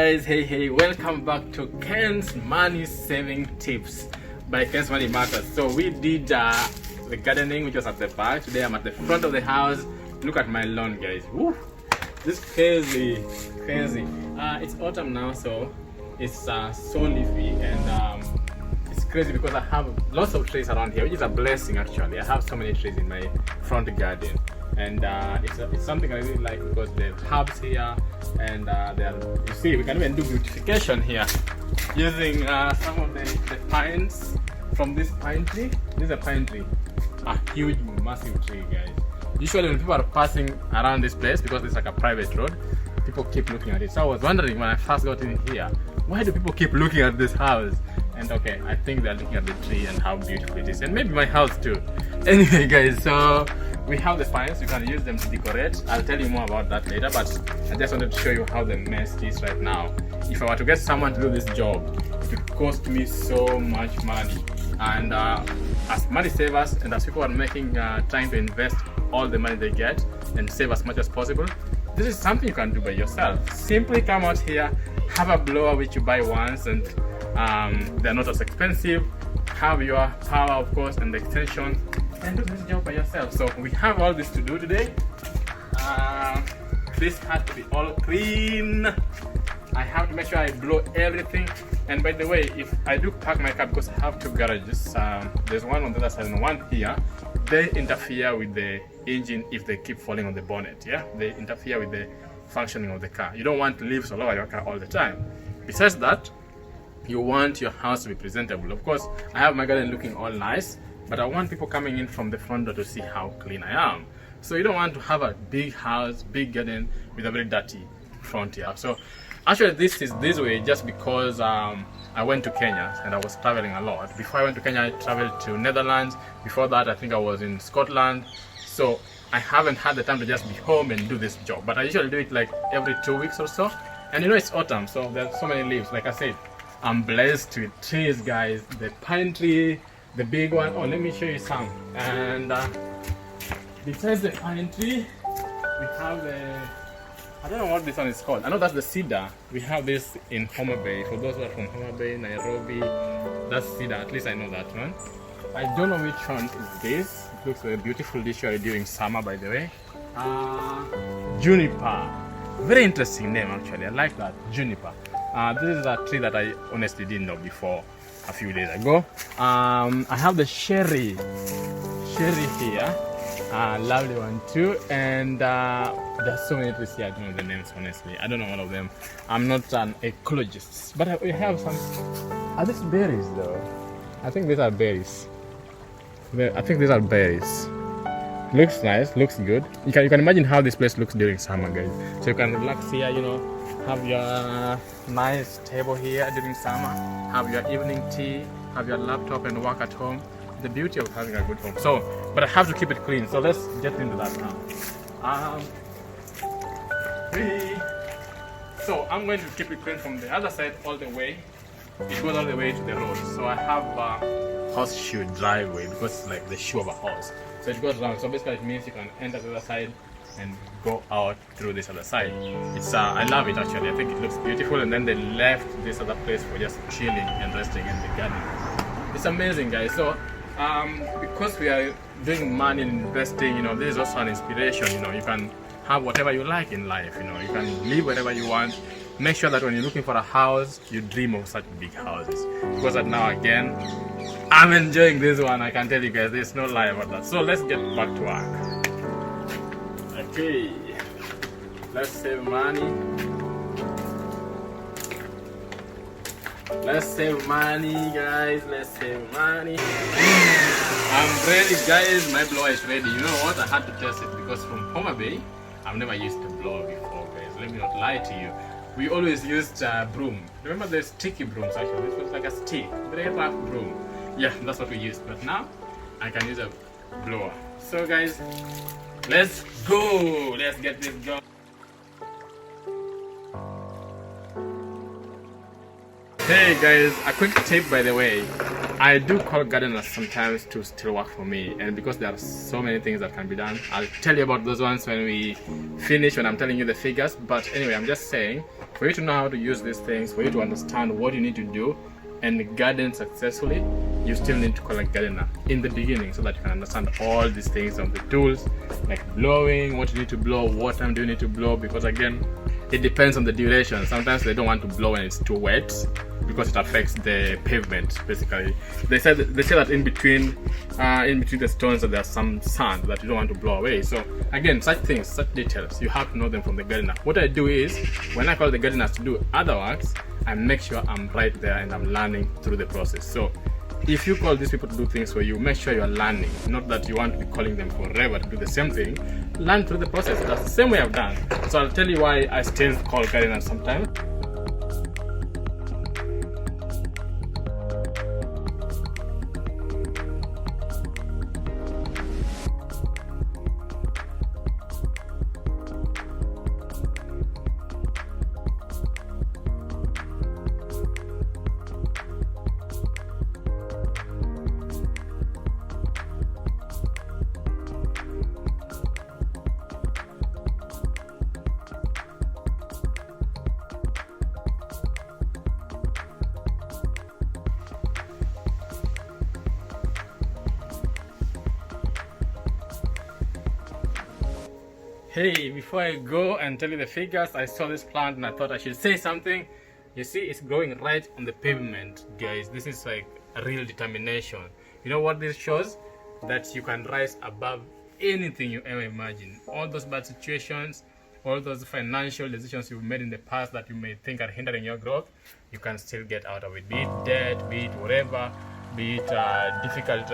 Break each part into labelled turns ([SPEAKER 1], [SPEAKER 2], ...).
[SPEAKER 1] Guys, hey, welcome back to Ken's Money Saving Tips by Ken's Money Matters. So we did the gardening, which was at the back. Today I'm at the front of the house. Look at my lawn, guys. Woo! This is crazy. It's autumn now, so it's so leafy, and it's crazy because I have lots of trees around here, which is a blessing actually. I have so many trees in my front garden, and it's something I really like because there's herbs here, and you see we can even do beautification here using some of the pines from this pine tree. This is a pine tree, a huge massive tree, guys. Usually when people are passing around this place, because it's like a private road, people keep looking at it. So I was wondering when I first got in here, why do people keep looking at this house? And okay, I think they're looking at the tree and how beautiful it is, and maybe my house too. Anyway guys, so we have the pines. You can use them to decorate. I'll tell you more about that later, but I just wanted to show you how the mess is right now. If I were to get someone to do this job, it would cost me so much money. And as money savers and as people are making trying to invest all the money they get and save as much as possible, this is something you can do by yourself. Simply come out here, have a blower which you buy once, and they're not as expensive. Have your power, of course, and the extension, and do this job by yourself. So we have all this to do today. This has to be all clean. I have to make sure I blow everything. And by the way, if I do park my car, because I have two garages, there's one on the other side and one here, they interfere with the engine if they keep falling on the bonnet. Yeah, they interfere with the functioning of the car. You don't want leaves all over your car all the time. Besides that, you want your house to be presentable. Of course, I have my garden looking all nice, but I want people coming in from the front door to see how clean I am. So you don't want to have a big house, big garden with a very dirty front here. So actually this is this way just because I went to Kenya and I was traveling a lot. Before I went to Kenya, I traveled to Netherlands. Before that, I think I was in Scotland. So I haven't had the time to just be home and do this job, but I usually do it like every 2 weeks or so. And you know, it's autumn, so there's so many leaves. Like I said, I'm blessed with trees, guys. The pine tree, the big one. Oh, let me show you some. And besides the pine tree, we have the, I don't know what this one is called. I know that's the cedar. We have this in Homa Bay. For those who are from Homa Bay, Nairobi, that's cedar. At least I know that one. I don't know which one is this. It looks very beautiful this year during summer, by the way. Juniper. Very interesting name, actually. I like that. Juniper. This is a tree that I honestly didn't know before a few days ago. I have the cherry here. Lovely one too. And there's so many trees here. I don't know the names, honestly. I don't know all of them. I'm not an ecologist, but we have some. Are these berries though? I think these are berries. I think these are berries. Looks nice, looks good. You can imagine how this place looks during summer, guys. So you can relax here, you know, have your nice table here during summer, have your evening tea, have your laptop and work at home. The beauty of having a good home. So, but I have to keep it clean. So let's get into that now. So I'm going to keep it clean from the other side all the way. It goes all the way to the road. So I have a horseshoe driveway because it's like the shoe of a horse. So it goes around. So basically it means you can enter the other side and go out through this other side. It's I love it actually. I think it looks beautiful. And then they left this other place for just chilling and resting in the garden. It's amazing, guys. So because we are doing money and investing, you know, this is also an inspiration. You know, you can have whatever you like in life. You know, you can live whatever you want. Make sure that when you're looking for a house, you dream of such big houses. Because that now again, I'm enjoying this one. I can tell you guys, there's no lie about that. So let's get back to work. Okay, let's save money. Let's save money, guys. Let's save money. I'm ready, guys. My blower is ready. You know what? I had to test it because from Homa Bay, I've never used a blower before, guys. Let me not lie to you. We always used broom. Remember the sticky brooms actually? This was like a stick, very rough broom. Yeah, that's what we used. But now I can use a blower. So guys, let's go. Let's get this going. Hey guys, a quick tip by the way. I do call gardeners sometimes to still work for me, and because there are so many things that can be done, I'll tell you about those ones when we finish, when I'm telling you the figures. But anyway, I'm just saying, for you to know how to use these things, for you to understand what you need to do and garden successfully, you still need to call a gardener in the beginning, so that you can understand all these things on the tools, like blowing, what you need to blow, what time do you need to blow, because again, it depends on the duration. Sometimes they don't want to blow when it's too wet because it affects the pavement. Basically, they say that in between the stones that there's some sand that you don't want to blow away. So again, such things, such details, you have to know them from the gardener. What I do is, when I call the gardeners to do other works, I make sure I'm right there and I'm learning through the process. So if you call these people to do things for you, make sure you're learning, not that you want to be calling them forever to do the same thing. Learn through the process. That's the same way I've done. So I'll tell you why I still call gardeners sometimes. Hey, before I go and tell you the figures, I saw this plant and I thought I should say something. You see, it's growing right on the pavement, guys. This is like a real determination. You know what this shows? That you can rise above anything you ever imagine. All those bad situations, all those financial decisions you've made in the past that you may think are hindering your growth, you can still get out of it. Be it debt, be it whatever, be it difficult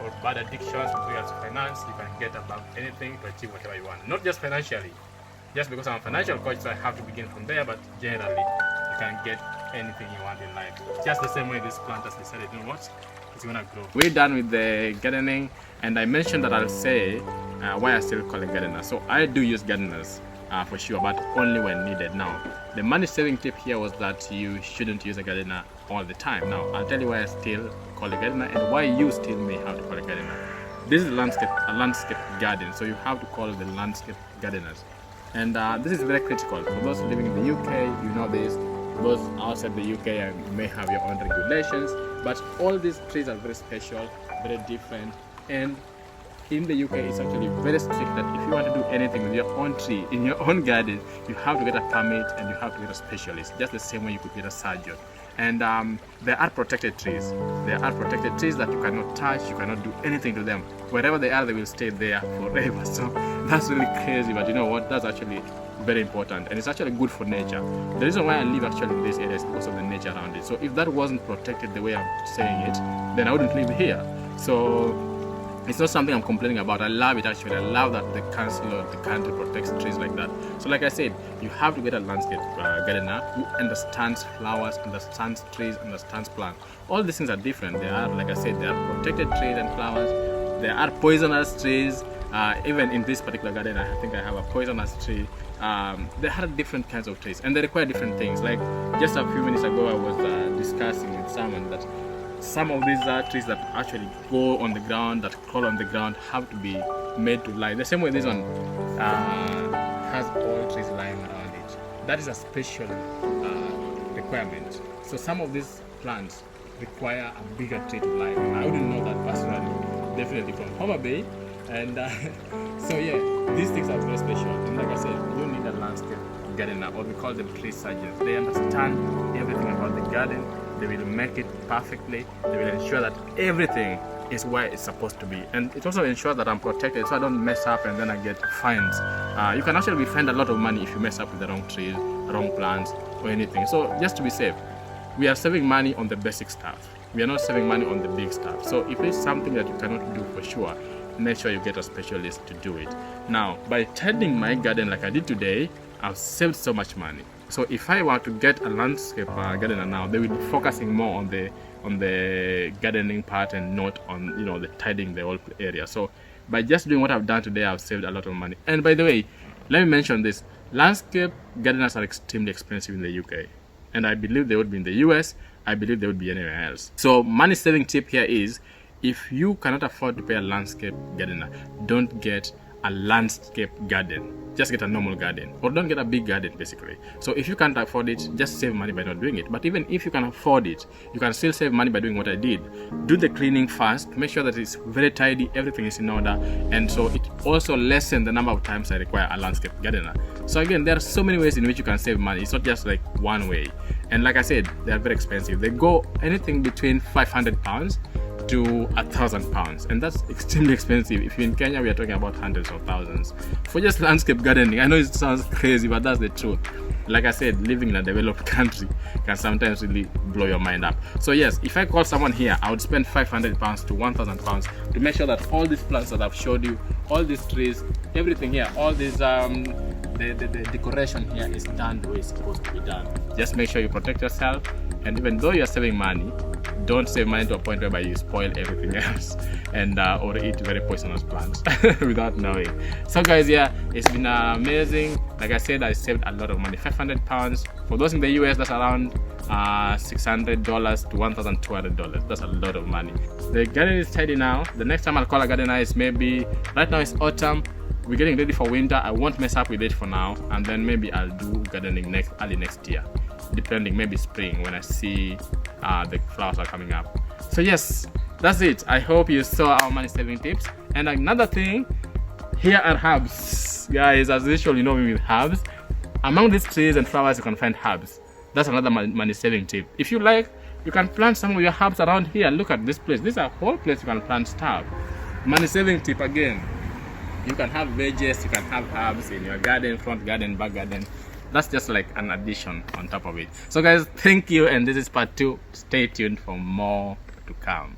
[SPEAKER 1] or bad addictions with regards to finance, you can get above anything to achieve whatever you want. Not just financially. Just because I'm a financial coach, so I have to begin from there, but generally, you can get anything you want in life. Just the same way this plant has decided, you know what? It's gonna grow. We're done with the gardening, and I mentioned that I'll say why I still call a gardener. So I do use gardeners for sure, but only when needed. Now, the money saving tip here was that you shouldn't use a gardener all the time. Now, I'll tell you why I still call a gardener and why you still may have to call a gardener. This is a landscape garden, so you have to call the landscape gardeners. And this is very critical. For those living in the UK, you know this. Those outside the UK, you may have your own regulations, but all these trees are very special, very different, and in the UK, it's actually very strict that if you want to do anything with your own tree in your own garden, you have to get a permit and you have to get a specialist, just the same way you could get a surgeon. And there are protected trees. There are protected trees that you cannot touch, you cannot do anything to them. Wherever they are, they will stay there forever. So that's really crazy, but you know what? That's actually very important, and it's actually good for nature. The reason why I live actually in this area is because of the nature around it. So if that wasn't protected the way I'm saying it, then I wouldn't live here. So it's not something I'm complaining about. I love it actually. I love that the council or the country protects trees like that. So like I said, you have to get a landscape gardener who understands flowers, understands trees, understands plants. All these things are different. They are, like I said, they are protected trees and flowers. There are poisonous trees. Even in this particular garden, I think I have a poisonous tree. There are different kinds of trees, and they require different things. Like just a few minutes ago, I was discussing with someone that some of these trees that actually go on the ground, that crawl on the ground, have to be made to lie. The same way this one has all trees lying around it. That is a special requirement. So some of these plants require a bigger tree to lie on. I wouldn't know that personally, definitely from Homa Bay. And so yeah, these things are very special. And like I said, you need a landscape gardener, or we call them tree surgeons. They understand everything about the garden. They will make it perfectly. They will ensure that everything is where it's supposed to be, and it also ensures that I'm protected, so I don't mess up and then I get fines. You can actually be fined a lot of money if you mess up with the wrong trees, wrong plants, or anything. So just to be safe, we are saving money on the basic stuff. We are not saving money on the big stuff. So if it's something that you cannot do for sure, make sure you get a specialist to do it. Now, by tending my garden like I did today, I've saved so much money. So if I want to get a landscape gardener now, they will be focusing more on the gardening part and not on the tidying the whole area. So by just doing what I've done today, I've saved a lot of money. And by the way, let me mention this: landscape gardeners are extremely expensive in the UK, and I believe they would be in the US, I believe they would be anywhere else. So money saving tip here is, if you cannot afford to pay a landscape gardener, don't get a landscape garden. Just get a normal garden, or don't get a big garden basically. So if you can't afford it, just save money by not doing it. But even if you can afford it, you can still save money by doing what I did. Do the cleaning first, make sure that it's very tidy, everything is in order, and so it also lessens the number of times I require a landscape gardener. So again, there are so many ways in which you can save money. It's not just like one way. And like I said, they are very expensive. They go anything between £500 to £1,000, and that's extremely expensive. If you're in Kenya, we are talking about hundreds of thousands for just landscape gardening. I know it sounds crazy, but that's the truth. Like I said, living in a developed country can sometimes really blow your mind up. So yes, if I call someone here, I would spend £500 to £1,000 to make sure that all these plants that I've showed you, all these trees, everything here, all these the decoration here is done the way it's supposed to be done. Just make sure you protect yourself, and even though you're saving money, don't save money to a point whereby you spoil everything else and or eat very poisonous plants without knowing. So guys, yeah, it's been amazing. Like I said, I saved a lot of money. £500 for those in the US, that's around $600 to $1,200. That's a lot of money. The garden is tidy now. The next time I'll call a gardener is maybe, right now it's autumn, we're getting ready for winter. I won't mess up with it for now, and then maybe I'll do gardening early next year, depending, maybe spring, when I see the flowers are coming up. So yes, that's it. I hope you saw our money saving tips. And another thing, here are herbs, guys. As usual, you know me with herbs. Among these trees and flowers, you can find herbs. That's another money saving tip. If you like, you can plant some of your herbs around here. Look at this place. This is a whole place you can plant stuff. Money saving tip again. You can have veggies, you can have herbs in your garden, front garden, back garden. That's just like an addition on top of it. So guys, thank you, and this is part 2. Stay tuned for more to come.